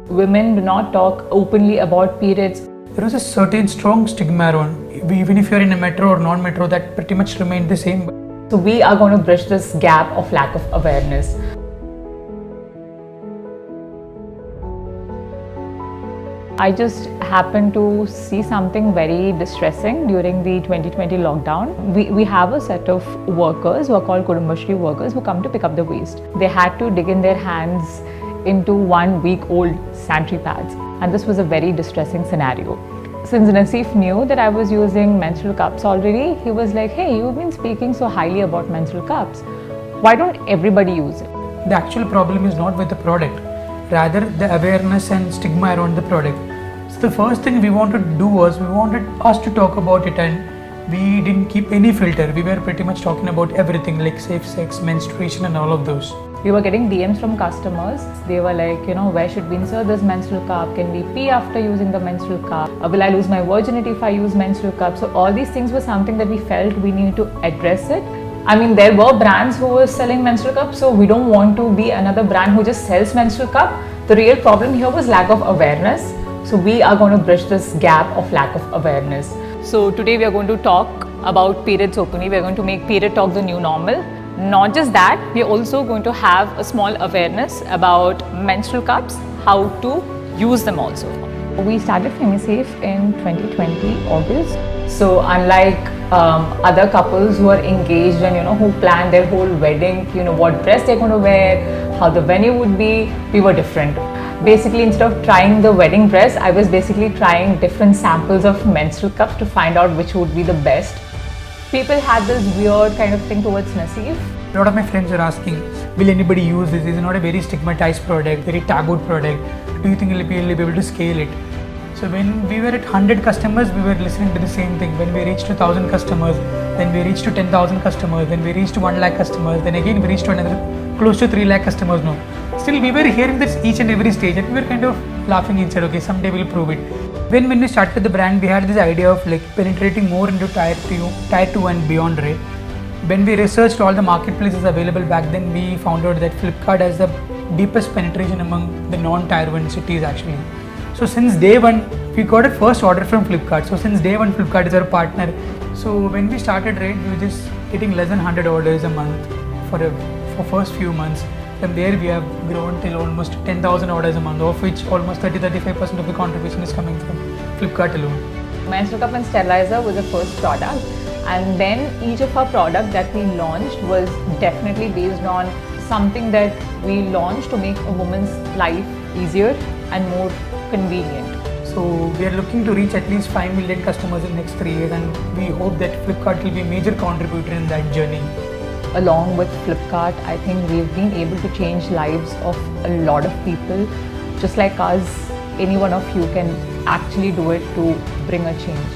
Women do not talk openly about periods. There was a certain strong stigma around, even if you're in a metro or non-metro, that pretty much remained the same. So we are going to bridge this gap of lack of awareness. I just happened to see something very distressing during the 2020 lockdown. We have a set of workers who are called Kudumbashri workers who come to pick up the waste. They had to dig in their hands into 1 week old sanitary pads, and this was a very distressing scenario. Since Naseef knew that I was using menstrual cups already, he was like, hey, you've been speaking so highly about menstrual cups. Why don't everybody use it? The actual problem is not with the product, rather the awareness and stigma around the product. So the first thing we wanted to do was we wanted us to talk about it, and we didn't keep any filter. We were pretty much talking about everything like safe sex, menstruation and all of those. We were getting DMs from customers. They were like, where should we insert this menstrual cup? Can we pee after using the menstrual cup? Will I lose my virginity if I use menstrual cup? So all these things were something that we felt we needed to address it. I mean, there were brands who were selling menstrual cups, so we don't want to be another brand who just sells menstrual cup. The real problem here was lack of awareness. So we are going to bridge this gap of lack of awareness. So today we are going to talk about periods openly. We are going to make period talk the new normal. Not just that, we are also going to have a small awareness about menstrual cups, how to use them also. We started FemiSafe in 2020 August. So unlike other couples who are engaged and who plan their whole wedding, what dress they're going to wear, how the venue would be, we were different. Basically, instead of trying the wedding dress, I was basically trying different samples of menstrual cups to find out which would be the best. People had this weird kind of thing towards Naseef. A lot of my friends are asking, will anybody use this? This is not a very stigmatized product, very tabooed product. Do you think you'll be able to scale it? So when we were at 100 customers, we were listening to the same thing. When we reached 1,000 customers, then we reached to 10,000 customers, then we reached to 1 lakh customers, then again we reached to another close to 3 lakh customers now. Still we were hearing this each and every stage, and we were kind of laughing inside, okay, someday we'll prove it. When we started the brand, we had this idea of like penetrating more into tier 2 and beyond, right? When we researched all the marketplaces available back then, we found out that Flipkart has the deepest penetration among the non-tier 1 cities actually. So since day one, we got a first order from Flipkart. So since day one, Flipkart is our partner. So when we started, right, we were just getting less than 100 orders a month for first few months. From there, we have grown till almost 10,000 orders a month, of which almost 30-35% of the contribution is coming from Flipkart alone. Menstrual cup and sterilizer was the first product, and then each of our products that we launched was definitely based on something that we launched to make a woman's life easier and more convenient. So we are looking to reach at least 5 million customers in the next 3 years, and we hope that Flipkart will be a major contributor in that journey. Along with Flipkart, I think we've been able to change lives of a lot of people. Just like us, any one of you can actually do it to bring a change.